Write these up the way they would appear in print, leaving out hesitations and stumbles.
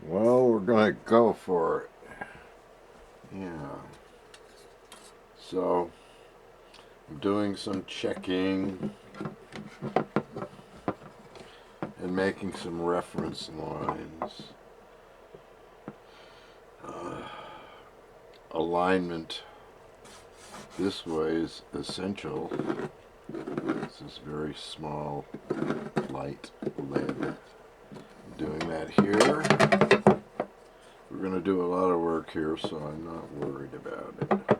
Well, we're gonna go for it. Yeah. So, I'm doing some checking and making some reference lines. Uh, Alignment this way is essential. This is very small, light lead. I'm doing that here. We're going to do a lot of work here, so I'm not worried about it.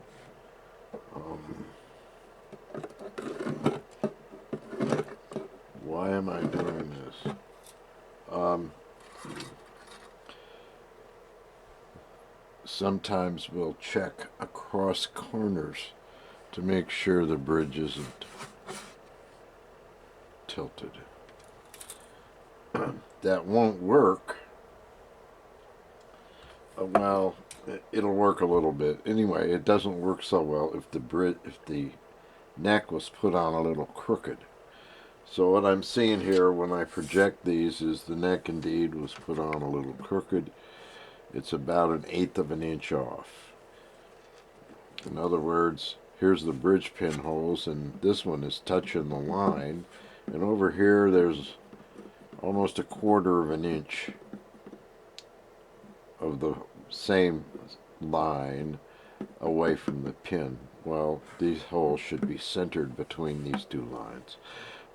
Why am I doing this? Sometimes we'll check across corners to make sure the bridge isn't tilted. That won't work. Well, it'll work a little bit. Anyway, it doesn't work so well if the neck was put on a little crooked. So what I'm seeing here when I project these is the neck indeed was put on a little crooked. It's about 1/8 of an inch off. In other words, here's the bridge pin holes, and this one is touching the line, and over here there's almost 1/4 of an inch of the same line away from the pin. Well, these holes should be centered between these two lines.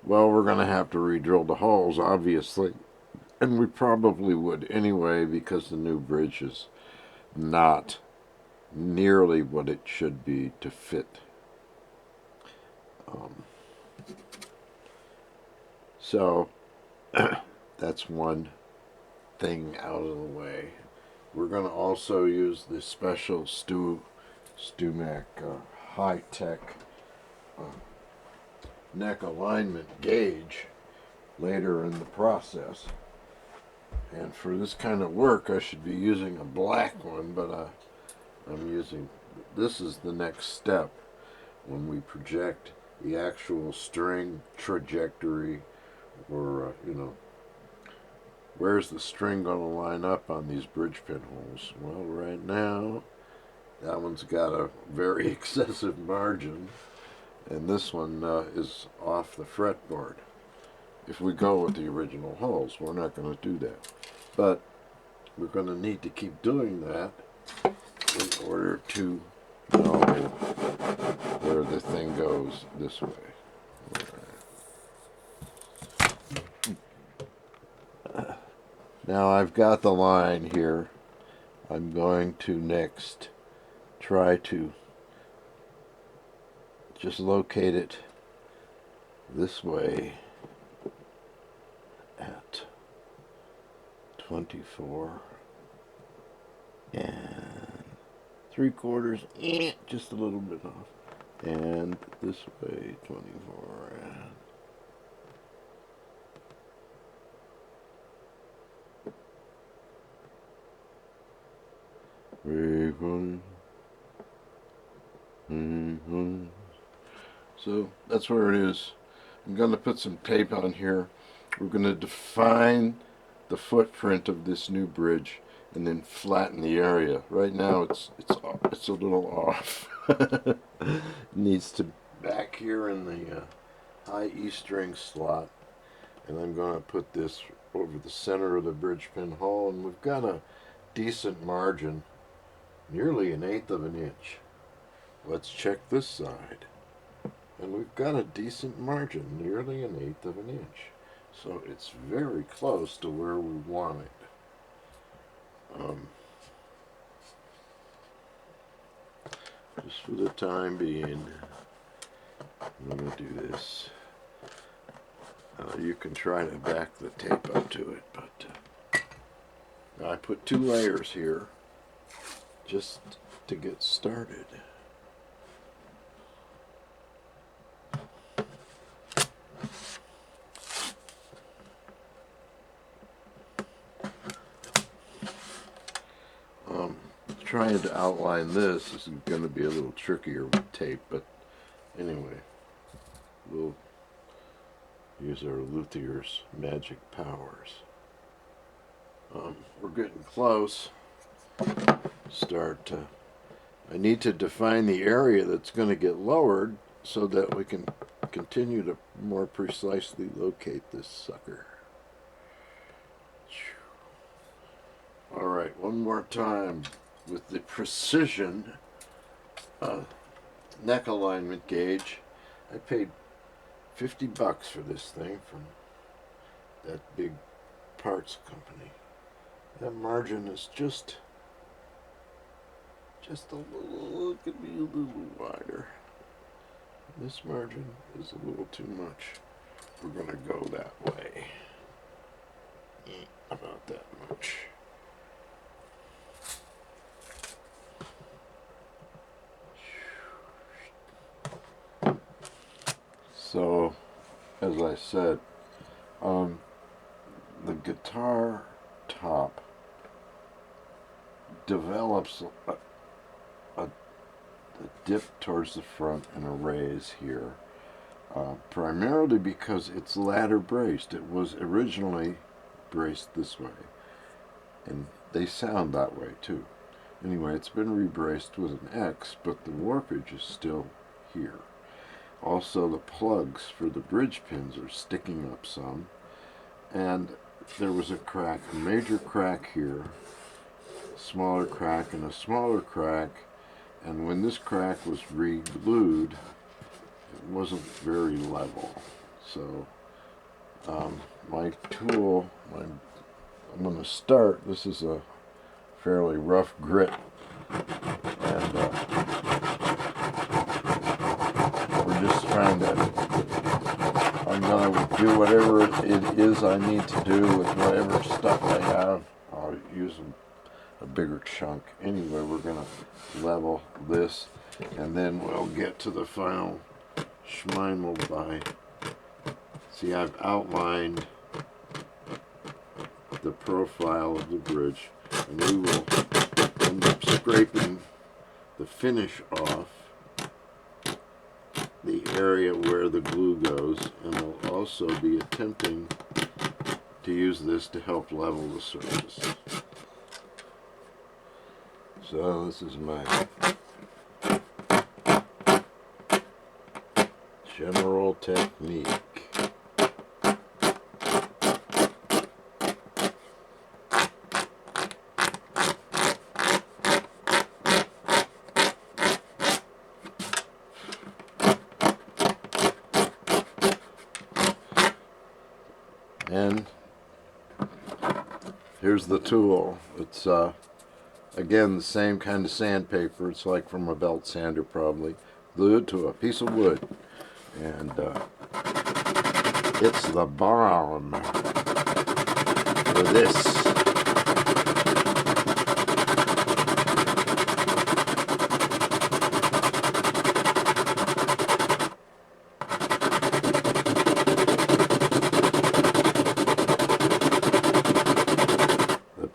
Well, we're going to have to re-drill the holes, obviously, and we probably would anyway because the new bridge is not nearly what it should be to fit. So that's one thing out of the way. We're going to also use the special StewMac high-tech neck alignment gauge later in the process. And for this kind of work, I should be using a black one, but this is the next step when we project the actual string trajectory, or where's the string going to line up on these bridge pin holes? Well, right now, that one's got a very excessive margin, and this one is off the fretboard. If we go with the original holes, we're not going to do that. But we're going to need to keep doing that in order to know where the thing goes this way. Now I've got the line here. I'm going to next try to just locate it this way at 24 and 3/4, just a little bit off, and this way 24 and so that's where it is. I'm going to put some tape on here. We're going to define the footprint of this new bridge and then flatten the area. Right now it's a little off. It needs to back here in the high E string slot, and I'm going to put this over the center of the bridge pin hole, and we've got a decent margin, nearly 1/8 of an inch. Let's check this side. And we've got a decent margin, nearly 1/8 of an inch. So it's very close to where we want it. Just for the time being, I'm going to do this. You can try to back the tape up to it, but I put 2 layers here just to get started. Trying to outline this is going to be a little trickier with tape, but anyway, we'll use our luthier's magic powers. We're getting close. I need to define the area that's going to get lowered so that we can continue to more precisely locate this sucker. All right, one more time with the precision neck alignment gauge. I paid $50 for this thing from that big parts company. That margin is just a little, it could be a little wider. This margin is a little too much. We're gonna go that way. About that much. So, as I said, the guitar top develops a dip towards the front and a raise here, primarily because it's ladder braced. It was originally braced this way, and they sound that way too. Anyway, it's been rebraced with an X, but the warpage is still here. Also, the plugs for the bridge pins are sticking up some, and there was a crack, a major crack here, a smaller crack, and a smaller crack, and when this crack was re-glued, it wasn't very level. So, my tool, I'm going to start, this is a fairly rough grit, and we're just trying to, I'm going to do whatever it is I need to do with whatever stuff I have. I'll use a bigger chunk. Anyway, we're going to level this, and then we'll get to the final schmeimal by, see, I've outlined the profile of the bridge, and we will end up scraping the finish off the area where the glue goes, and we'll also be attempting to use this to help level the surface. So this is my general technique. And here's the tool. It's again the same kind of sandpaper. It's like from a belt sander probably, glued to a piece of wood, and it's the bomb for this.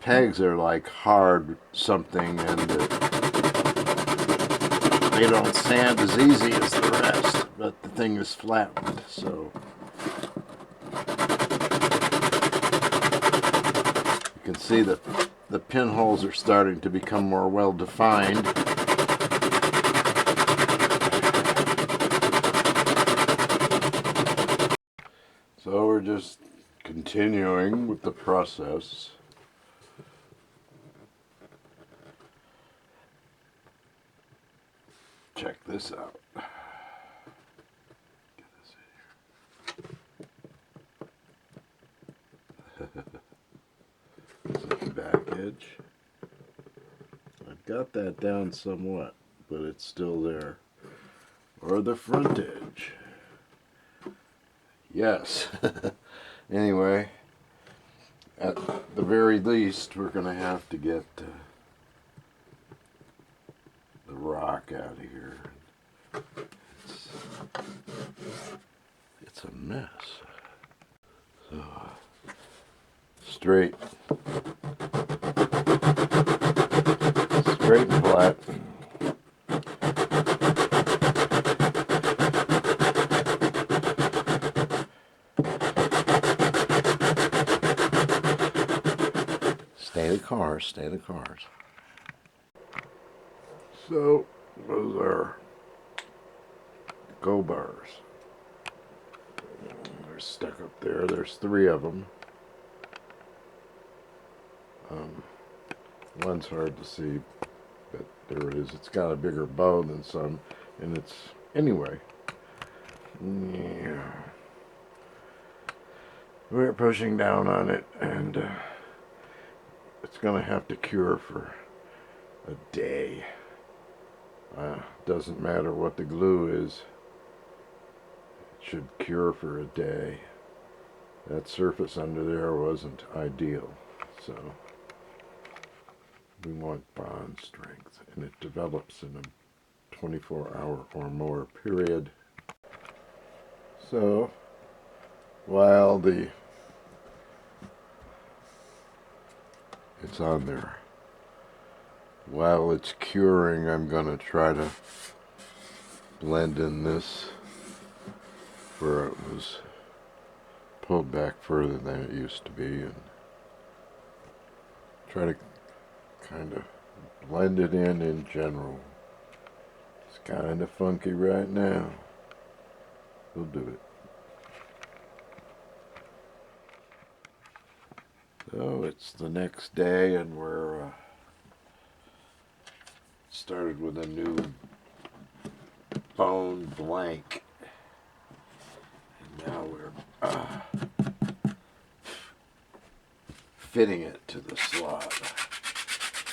Pegs are like hard something, and they don't sand as easy as the rest, but the thing is flattened, so you can see that the pinholes are starting to become more well defined. So we're just continuing with the process. Check this out. Get this in here. This is the back edge. I've got that down somewhat, but it's still there. Or the front edge. Yes. Anyway, at the very least, we're going to have to get the rock out of here. It's a mess. So, straight and flat. Stay the cars, stay the cars. So, those are go bars. They're stuck up there. There's 3 of them. One's hard to see, but there it is. It's got a bigger bow than some, and it's, anyway. Yeah. We're pushing down on it, and it's going to have to cure for a day. Doesn't matter what the glue is. It should cure for a day. That surface under there wasn't ideal, so we want bond strength, and it develops in a 24-hour or more period. So while it's on there, while it's curing, I'm going to try to blend in this where it was pulled back further than it used to be, and try to kind of blend it in general. It's kind of funky right now. We'll do it. So it's the next day, and we're started with a new bone blank, and now we're fitting it to the slot.